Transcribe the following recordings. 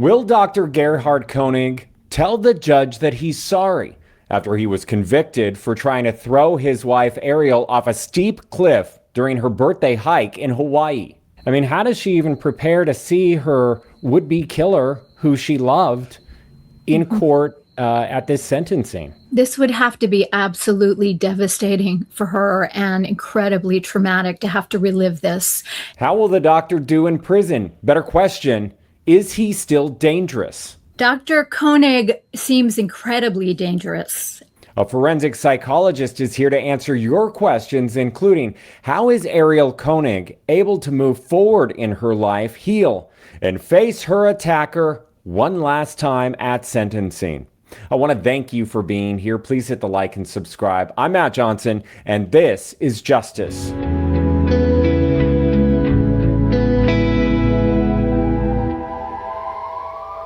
Will Dr. Gerhardt Konig tell the judge that he's sorry after he was convicted for trying to throw his wife Arielle off a steep cliff during her birthday hike in Hawaii? I mean, how does she even prepare to see her would-be killer, who she loved, in court at this sentencing? This would have to be absolutely devastating for her and incredibly traumatic to have to relive this. How will the doctor do in prison? Better question, is he still dangerous? Dr. Konig seems incredibly dangerous. A forensic psychologist is here to answer your questions, including how is Arielle Konig able to move forward in her life, heal, and face her attacker one last time at sentencing. I want to thank you for being here. Please hit the like and subscribe. I'm Matt Johnson, and this is Justice.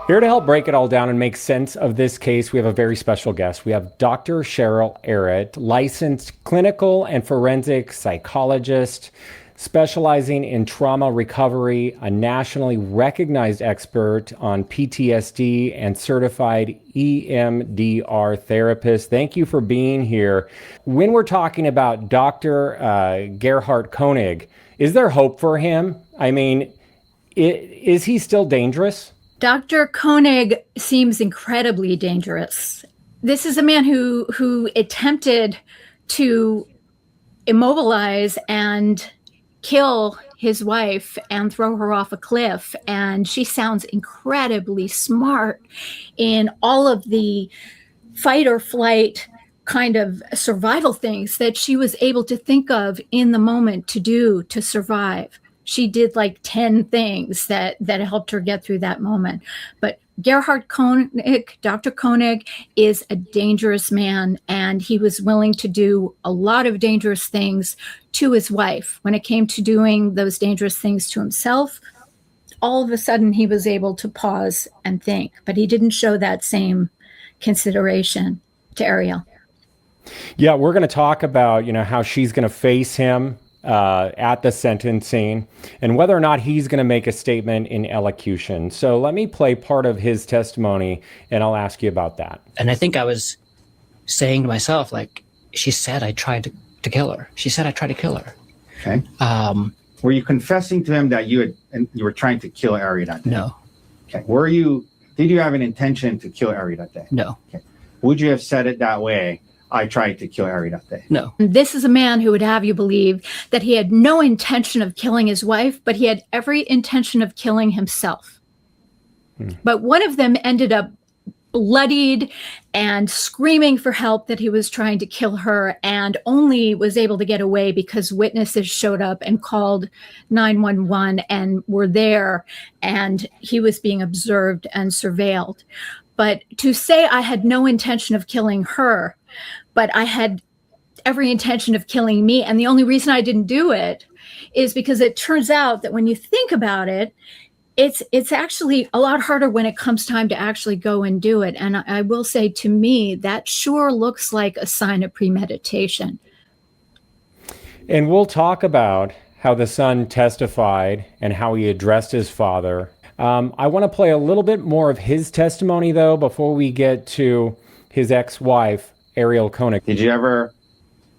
Here to help break it all down and make sense of this case, we have a very special guest. We have Dr. Cheryl Arutt, licensed clinical and forensic psychologist, specializing in trauma recovery, a nationally recognized expert on PTSD, and certified EMDR therapist. Thank you for being here. When we're talking about Dr. Gerhardt Konig, is there hope for him? I mean, is he still dangerous? Dr. Konig seems incredibly dangerous. This is a man who attempted to immobilize and kill his wife and throw her off a cliff. And she sounds incredibly smart in all of the fight or flight kind of survival things that she was able to think of in the moment to do to survive. She did like 10 things that helped her get through that moment. But Gerhardt Konig, Dr. Konig, is a dangerous man, and he was willing to do a lot of dangerous things to his wife. When it came to doing those dangerous things to himself, all of a sudden he was able to pause and think, but he didn't show that same consideration to Arielle. Yeah, we're going to talk about, how she's going to face him at the sentencing and whether or not he's going to make a statement in elocution. So let me play part of his testimony and I'll ask you about that. And I think I was saying to myself, like, she said I tried to kill her. She said I tried to kill her. Okay. Were you confessing to him that you were trying to kill Ari that day? No. Okay. Did you have an intention to kill Ari that day? No. Okay. Would you have said it that way? I tried to kill Ari that day. No. This is a man who would have you believe that he had no intention of killing his wife, but he had every intention of killing himself. But one of them ended up bloodied and screaming for help that he was trying to kill her, and only was able to get away because witnesses showed up and called 911 and were there, and he was being observed and surveilled. But to say I had no intention of killing her, but I had every intention of killing me, and the only reason I didn't do it is because it turns out that when you think about it, it's actually a lot harder when it comes time to actually go and do it. And I will say, to me, that sure looks like a sign of premeditation. And we'll talk about how the son testified and how he addressed his father. I want to play a little bit more of his testimony, though, before we get to his ex-wife, Arielle Konig. Did you ever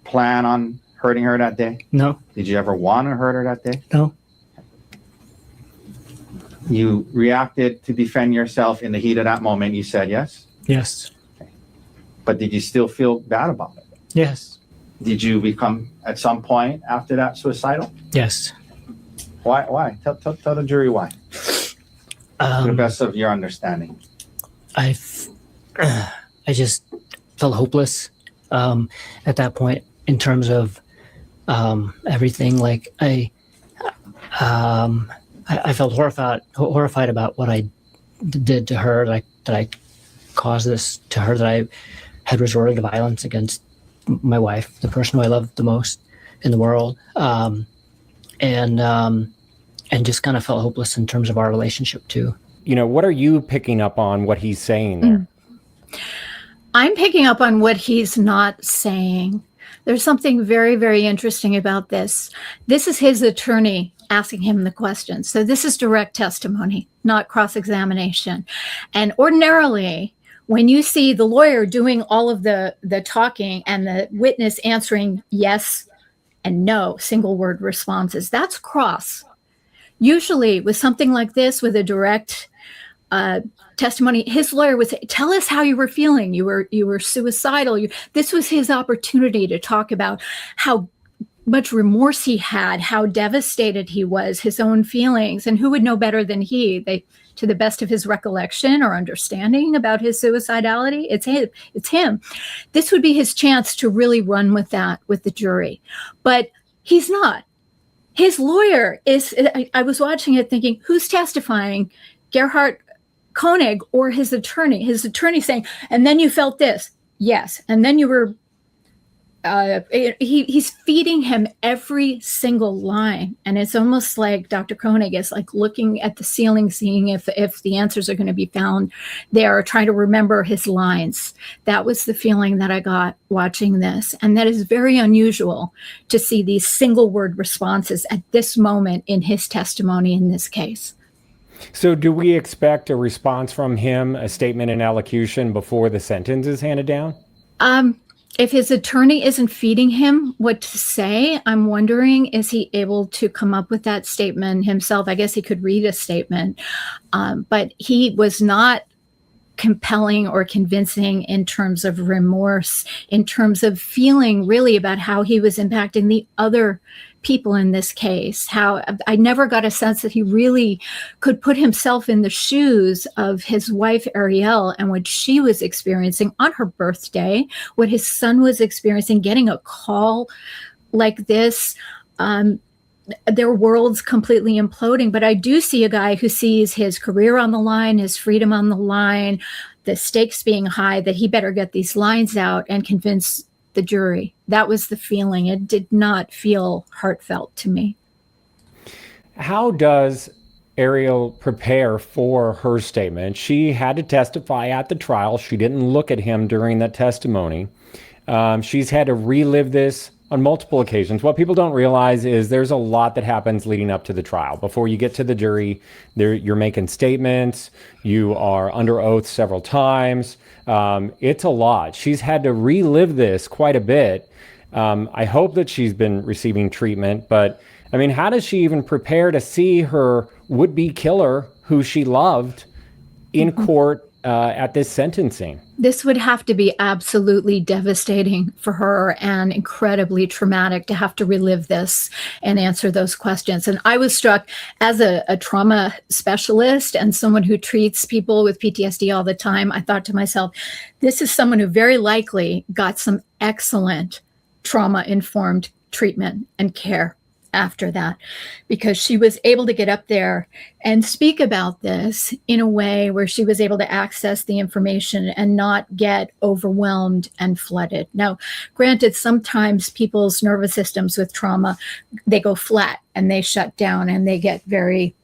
plan on hurting her that day? No. Did you ever want to hurt her that day? No. You reacted to defend yourself in the heat of that moment. You said yes? Yes. Okay. But did you still feel bad about it? Yes. Did you become, at some point after that, suicidal? Yes. Why? Tell the jury why. To the best of your understanding. I just felt hopeless at that point in terms of everything. Like I felt horrified about what I did to her, like that I caused this to her, that I had resorted to violence against my wife, the person who I loved the most in the world, and just kind of felt hopeless in terms of our relationship too. What are you picking up on what he's saying there? I'm picking up on what he's not saying. There's something very, very interesting about this. This is his attorney asking him the questions. So this is direct testimony, not cross-examination. And ordinarily, when you see the lawyer doing all of the talking and the witness answering yes and no, single word responses, that's cross. Usually with something like this, with a direct testimony, his lawyer would say, tell us how you were feeling. You were suicidal. This was his opportunity to talk about how much remorse he had, how devastated he was, his own feelings, and who would know better than he? To the best of his recollection or understanding about his suicidality, it's him. This would be his chance to really run with that with the jury, but he's not. His lawyer is. I was watching it thinking, who's testifying? Gerhardt Konig or his attorney? His attorney saying, and then you felt this, yes, and then you were. He's feeding him every single line, and it's almost like Dr. Konig is like looking at the ceiling, seeing if the answers are going to be found there, trying to remember his lines. That was the feeling that I got watching this, and that is very unusual to see these single word responses at this moment in his testimony in this case. So do we expect a response from him, a statement in allocution before the sentence is handed down? If his attorney isn't feeding him what to say, I'm wondering, is he able to come up with that statement himself? I guess he could read a statement, but he was not compelling or convincing in terms of remorse, in terms of feeling really about how he was impacting the other people in this case. How I never got a sense that he really could put himself in the shoes of his wife, Arielle, and what she was experiencing on her birthday, what his son was experiencing, getting a call like this. Their worlds completely imploding. But I do see a guy who sees his career on the line, his freedom on the line, the stakes being high, that he better get these lines out and convince the jury. That was the feeling. It did not feel heartfelt to me. How does Arielle prepare for her statement? She had to testify at the trial. She didn't look at him during that testimony. She's had to relive this on multiple occasions. What people don't realize is there's a lot that happens leading up to the trial. Before you get to the jury, you're making statements, you are under oath several times. It's a lot. She's had to relive this quite a bit. I hope that she's been receiving treatment, but I mean, how does she even prepare to see her would-be killer who she loved in court at this sentencing? This would have to be absolutely devastating for her and incredibly traumatic to have to relive this and answer those questions. And I was struck as a trauma specialist and someone who treats people with PTSD all the time. I thought to myself, this is someone who very likely got some excellent trauma-informed treatment and care after that, because she was able to get up there and speak about this in a way where she was able to access the information and not get overwhelmed and flooded. Now, granted, sometimes people's nervous systems with trauma, they go flat and they shut down and they get very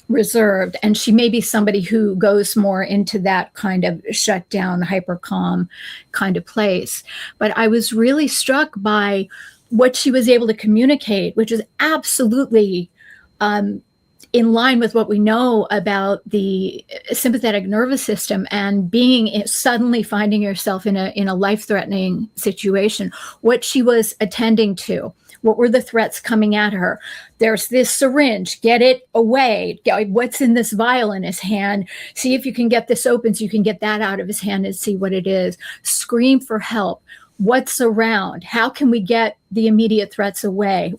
reserved. And she may be somebody who goes more into that kind of shut down, hyper calm kind of place. But I was really struck by what she was able to communicate, which is absolutely in line with what we know about the sympathetic nervous system and suddenly finding yourself in a life-threatening situation. What she was attending to, what were the threats coming at her? There's this syringe, get it away. What's in this vial in his hand? See if you can get this open so you can get that out of his hand and see what it is. Scream for help. What's around? How can we get the immediate threats away?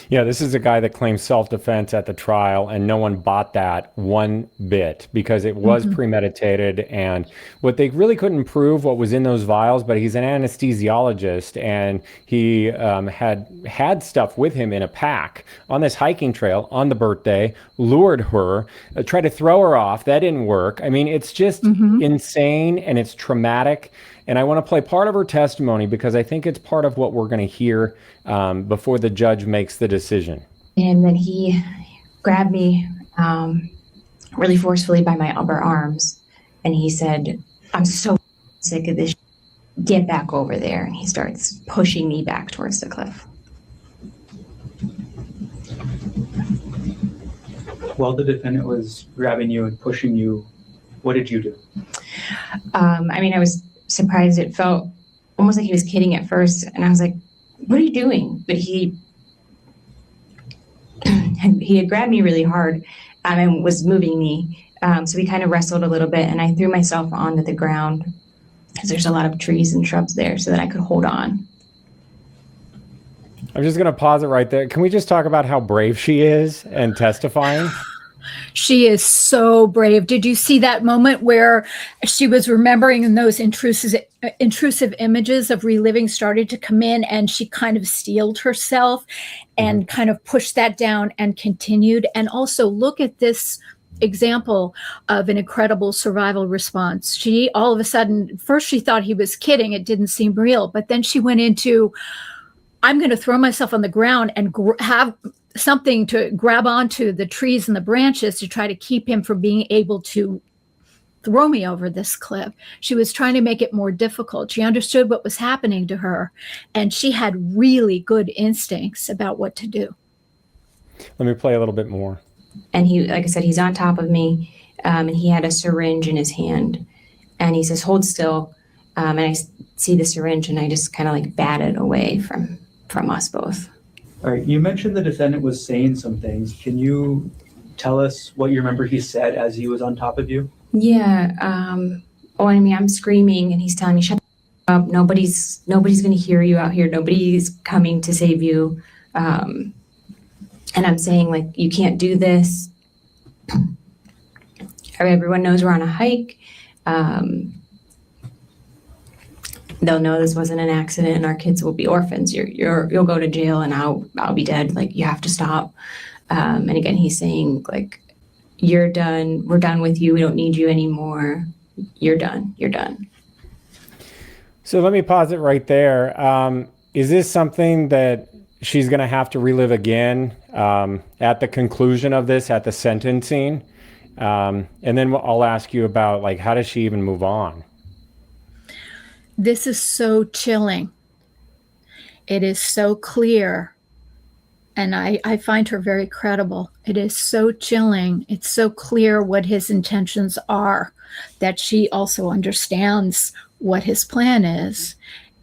Yeah, this is a guy that claims self-defense at the trial, and no one bought that one bit because it was premeditated. And what they really couldn't prove what was in those vials, but he's an anesthesiologist, and he had stuff with him in a pack on this hiking trail on the birthday, lured her, tried to throw her off. That didn't work. I mean, it's just insane, and it's traumatic. And I want to play part of her testimony because I think it's part of what we're going to hear before the judge makes the decision. And then he grabbed me really forcefully by my upper arms. And he said, "I'm so sick of this. Get back over there." And he starts pushing me back towards the cliff. While the defendant was grabbing you and pushing you, what did you do? I mean, I was surprised. It felt almost like he was kidding at first. And I was like, what are you doing? But he had grabbed me really hard and was moving me. So we kind of wrestled a little bit, and I threw myself onto the ground because there's a lot of trees and shrubs there so that I could hold on. I'm just going to pause it right there. Can we just talk about how brave she is and testifying? She is so brave. Did you see that moment where she was remembering and those intrusive images of reliving started to come in, and she kind of steeled herself and kind of pushed that down and continued? And also look at this example of an incredible survival response. She all of a sudden, first she thought he was kidding. It didn't seem real. But then she went into, I'm going to throw myself on the ground and have something to grab onto the trees and the branches to try to keep him from being able to throw me over this cliff. She was trying to make it more difficult. She understood what was happening to her, and she had really good instincts about what to do. Let me play a little bit more. And he, like I said, he's on top of me, and he had a syringe in his hand, and he says, hold still. And I see the syringe, and I just kind of like bat it away from us both. All right, you mentioned the defendant was saying some things. Can you tell us what you remember he said as he was on top of you? Yeah. I mean, I'm screaming, and he's telling me, shut up. Nobody's going to hear you out here. Nobody's coming to save you. And I'm saying, like, you can't do this. Everyone knows we're on a hike. They'll know this wasn't an accident, and our kids will be orphans. You'll go to jail, and I'll be dead. Like, you have to stop. And again, he's saying, like, you're done. We're done with you. We don't need you anymore. You're done. You're done. So let me pause it right there. Is this something that she's going to have to relive again at the conclusion of this, at the sentencing? And then I'll ask you about, like, how does she even move on? This is so chilling. It is so clear. And I find her very credible. It is so chilling. It's so clear what his intentions are, that she also understands what his plan is.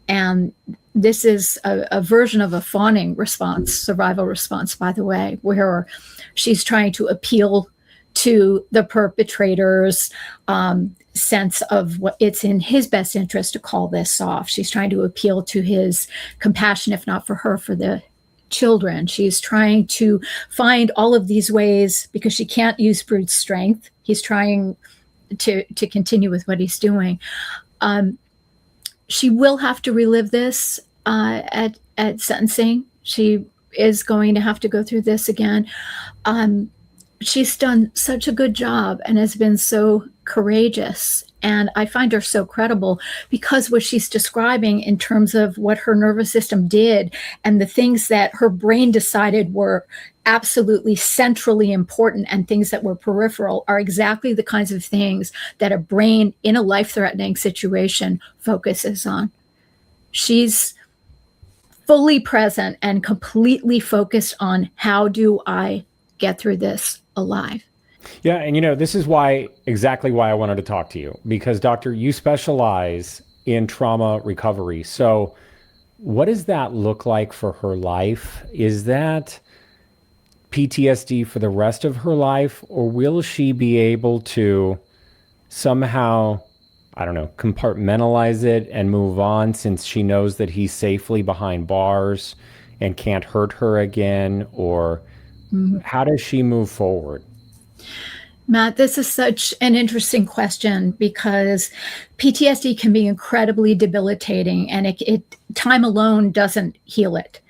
And this is a version of a fawning response, survival response, by the way, where she's trying to appeal to the perpetrator's sense of what it's in his best interest to call this off. She's trying to appeal to his compassion, if not for her, for the children. She's trying to find all of these ways, because she can't use brute strength. He's trying to continue with what he's doing. She will have to relive this at sentencing. She is going to have to go through this again. She's done such a good job and has been so courageous. And I find her so credible because what she's describing in terms of what her nervous system did and the things that her brain decided were absolutely centrally important and things that were peripheral are exactly the kinds of things that a brain in a life-threatening situation focuses on. She's fully present and completely focused on, how do I get through this alive? Yeah, and this is exactly why I wanted to talk to you, because doctor, you specialize in trauma recovery. So what does that look like for her life? Is that PTSD for the rest of her life, or will she be able to somehow, I don't know, compartmentalize it and move on, since she knows that he's safely behind bars and can't hurt her again? Or how does she move forward? Matt, this is such an interesting question, because PTSD can be incredibly debilitating, and it time alone doesn't heal it.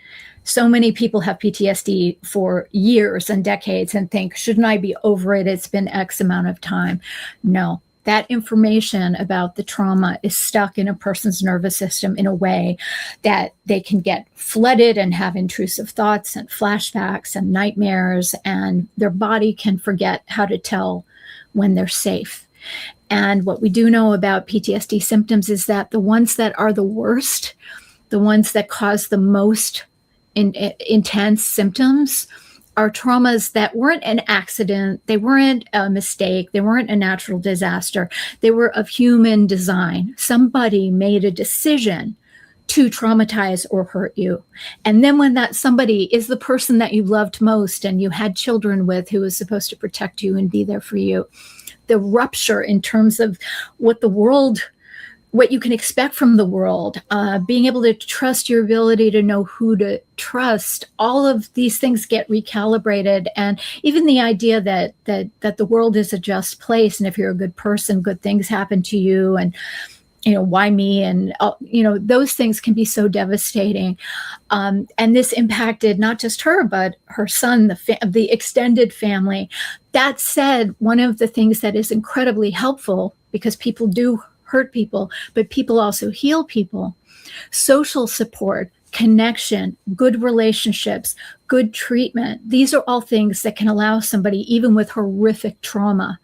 So many people have PTSD for years and decades and think, shouldn't I be over it? It's been X amount of time. No, that information about the trauma is stuck in a person's nervous system in a way that they can get flooded and have intrusive thoughts and flashbacks and nightmares, and their body can forget how to tell when they're safe. And what we do know about PTSD symptoms is that the ones that are the worst, the ones that cause the most intense symptoms, are traumas that weren't an accident, they weren't a mistake, they weren't a natural disaster, they were of human design. Somebody made a decision to traumatize or hurt you. And then when that somebody is the person that you loved most and you had children with, who was supposed to protect you and be there for you, the rupture in terms of what you can expect from the world, being able to trust your ability to know who to trust, all of these things get recalibrated. And even the idea that the world is a just place, and if you're a good person, good things happen to you, and why me? And those things can be so devastating. And this impacted not just her, but her son, the extended family. That said, one of the things that is incredibly helpful, because people do hurt people, but people also heal people. Social support, connection, good relationships, good treatment. These are all things that can allow somebody, even with horrific trauma,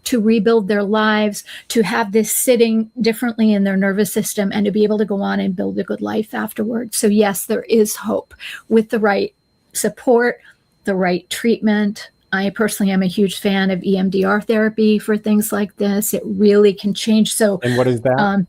to rebuild their lives, to have this sitting differently in their nervous system, and to be able to go on and build a good life afterwards. So yes, there is hope with the right support, the right treatment. I personally am a huge fan of EMDR therapy for things like this. It really can change. So, and what is that?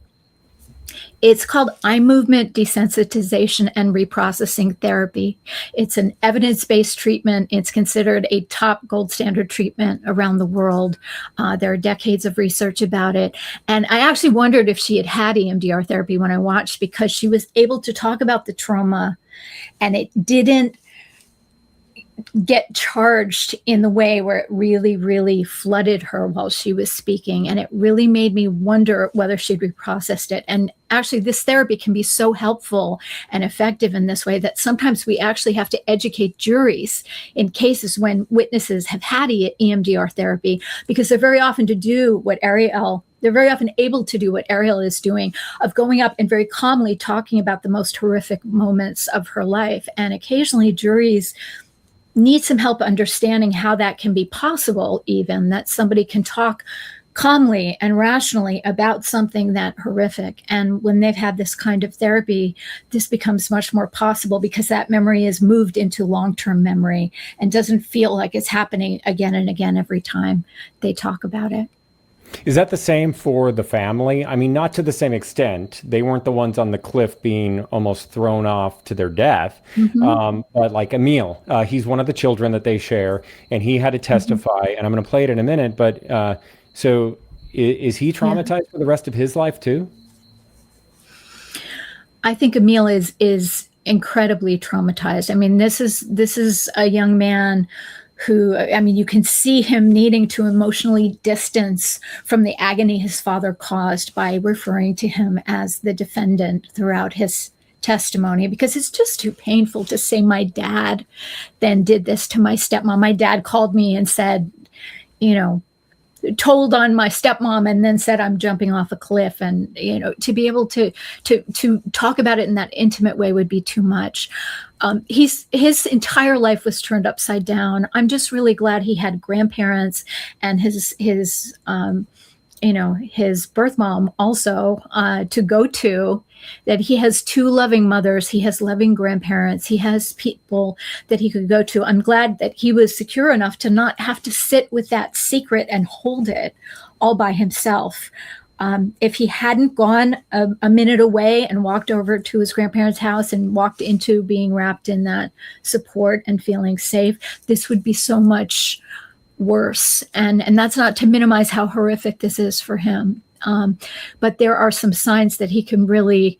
It's called eye movement desensitization and reprocessing therapy. It's an evidence-based treatment. It's considered a top gold standard treatment around the world. There are decades of research about it. And I actually wondered if she had EMDR therapy when I watched, because she was able to talk about the trauma and it didn't get charged in the way where it really, really flooded her while she was speaking. And it really made me wonder whether she'd reprocessed it. And actually, this therapy can be so helpful and effective in this way that sometimes we actually have to educate juries in cases when witnesses have had EMDR therapy, because they're very often able to do what Arielle is doing, of going up and very calmly talking about the most horrific moments of her life. And occasionally juries need some help understanding how that can be possible, even that somebody can talk calmly and rationally about something that horrific. And when they've had this kind of therapy, this becomes much more possible, because that memory is moved into long-term memory and doesn't feel like it's happening again and again every time they talk about it. Is that the same for the family? I mean, not to the same extent. They weren't the ones on the cliff being almost thrown off to their death. Mm-hmm. But like Emil, he's one of the children that they share, and he had to testify. And I'm going to play it in a minute. But so is he traumatized for the rest of his life too? I think Emil is incredibly traumatized. I mean, this is a young man who, I mean, you can see him needing to emotionally distance from the agony his father caused by referring to him as the defendant throughout his testimony, because it's just too painful to say my dad then did this to my stepmom. My dad called me and said, told on my stepmom, and then said I'm jumping off a cliff. And to be able to talk about it in that intimate way would be too much. His entire life was turned upside down. I'm just really glad he had grandparents, and his birth mom also to go to, that he has two loving mothers, he has loving grandparents, he has people that he could go to. I'm glad that he was secure enough to not have to sit with that secret and hold it all by himself. If he hadn't gone a minute away and walked over to his grandparents' house and walked into being wrapped in that support and feeling safe, this would be so much worse. And that's not to minimize how horrific this is for him. But there are some signs that he can really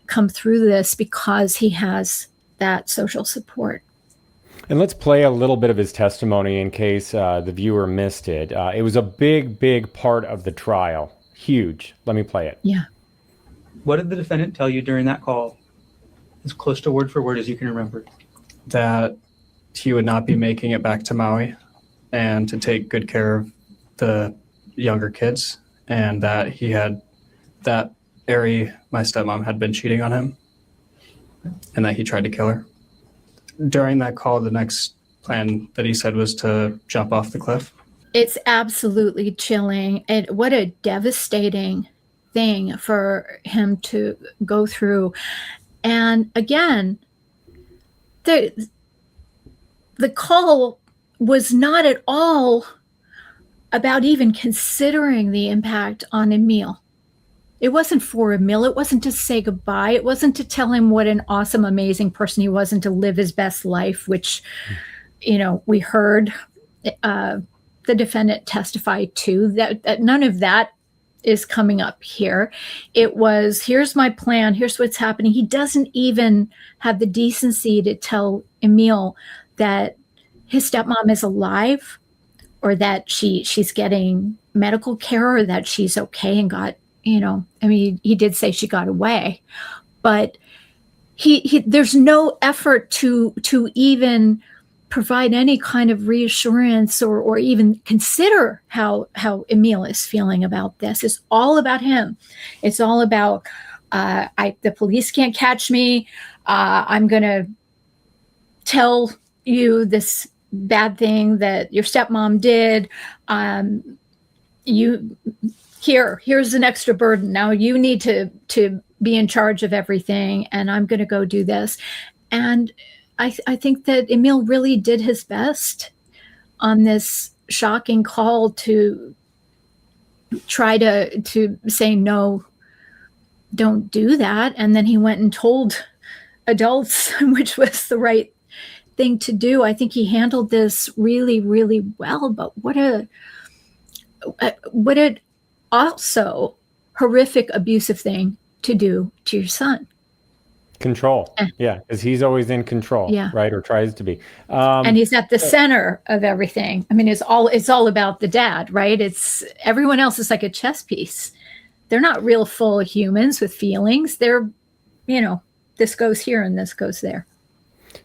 come through this because he has that social support. And let's play a little bit of his testimony in case the viewer missed it. It was a big part of the trial. Huge. Let me play it. Yeah. What did the defendant tell you during that call, as close to word for word as you can remember? That he would not be making it back to Maui, and to take good care of the younger kids, and that Ari, my stepmom, had been cheating on him, and that he tried to kill her. During that call, the next plan that he said was to jump off the cliff. It's absolutely chilling. And what a devastating thing for him to go through. And again, the call was not at all about even considering the impact on Emil. It wasn't for Emil. It wasn't to say goodbye. It wasn't to tell him what an awesome, amazing person he was and to live his best life, which, we heard the defendant testify to. That none of that is coming up here. It was, here's my plan. Here's what's happening. He doesn't even have the decency to tell Emil that his stepmom is alive, or that she's getting medical care, or that she's okay and got, he did say she got away, but he there's no effort to even provide any kind of reassurance or even consider how Emil is feeling about this. It's all about him. It's all about, the police can't catch me. I'm going to tell you this bad thing that your stepmom did. Here's an extra burden. Now you need to be in charge of everything, and I'm going to go do this. And I think that Emil really did his best on this shocking call to try to say, no, don't do that. And then he went and told adults, which was the right thing to do. I think he handled this really, really well. But what a also horrific, abusive thing to do to your son. Control. Yeah, because he's always in control, right? Or tries to be. And he's at the center of everything. I mean, it's all about the dad, right? It's everyone else is like a chess piece. They're not real full humans with feelings. They're, this goes here and this goes there.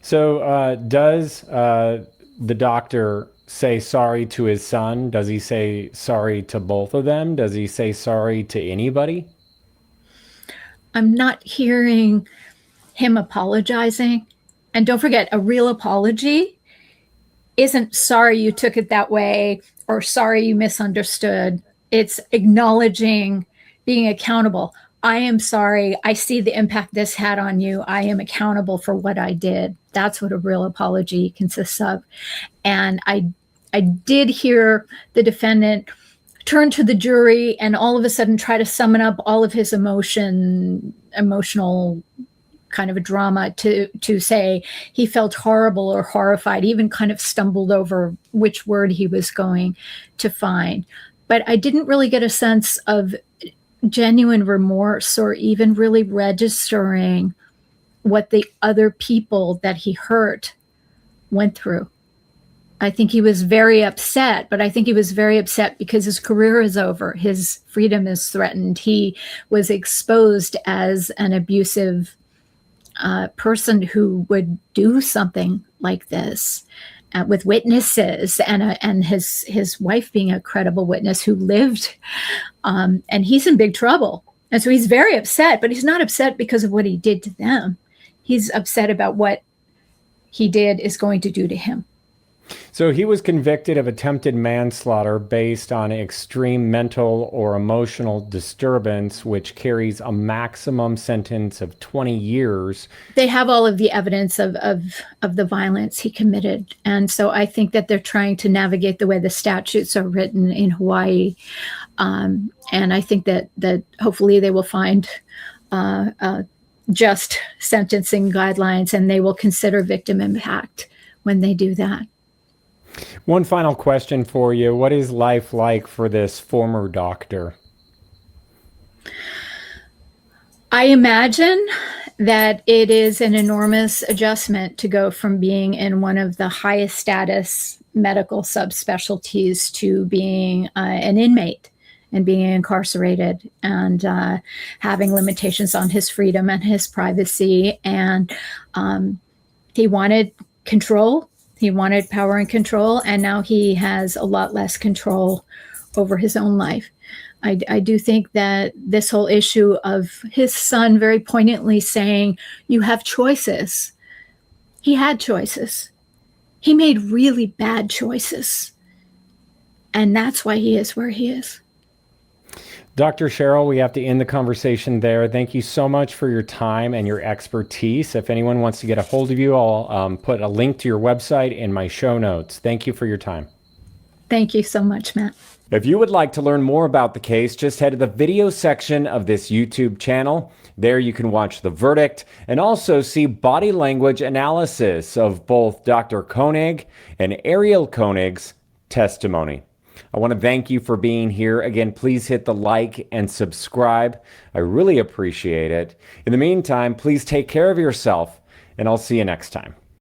So does the doctor say sorry to his son? Does he say sorry to both of them? Does he say sorry to anybody? I'm not hearing him apologizing. And don't forget, a real apology isn't sorry you took it that way or sorry you misunderstood. It's acknowledging, being accountable. I am sorry. I see the impact this had on you. I am accountable for what I did. That's what a real apology consists of. And I did hear the defendant turn to the jury and all of a sudden try to summon up all of his emotional kind of a drama to say he felt horrible or horrified, even kind of stumbled over which word he was going to find. But I didn't really get a sense of genuine remorse or even really registering what the other people that he hurt went through. I think he was very upset, but I think he was very upset because his career is over. His freedom is threatened. He was exposed as an abusive person who would do something like this with witnesses and his wife being a credible witness who lived, and he's in big trouble. And so he's very upset, but he's not upset because of what he did to them. He's upset about what he did is going to do to him. So he was convicted of attempted manslaughter based on extreme mental or emotional disturbance, which carries a maximum sentence of 20 years. They have all of the evidence of the violence he committed. And so I think that they're trying to navigate the way the statutes are written in Hawaii. And I think that hopefully they will find just sentencing guidelines, and they will consider victim impact when they do that. One final question for you. What is life like for this former doctor? I imagine that it is an enormous adjustment to go from being in one of the highest status medical subspecialties to being an inmate and being incarcerated and having limitations on his freedom and his privacy. And he wanted control. He wanted power and control, and now he has a lot less control over his own life. I do think that this whole issue of his son very poignantly saying, you have choices. He had choices. He made really bad choices. And that's why he is where he is. Dr. Cheryl, we have to end the conversation there. Thank you so much for your time and your expertise. If anyone wants to get a hold of you, I'll put a link to your website in my show notes. Thank you for your time. Thank you so much, Matt. If you would like to learn more about the case, just head to the video section of this YouTube channel. There you can watch the verdict and also see body language analysis of both Dr. Konig and Arielle Konig's testimony. I want to thank you for being here. Again, please hit the like and subscribe. I really appreciate it. In the meantime, please take care of yourself, and I'll see you next time.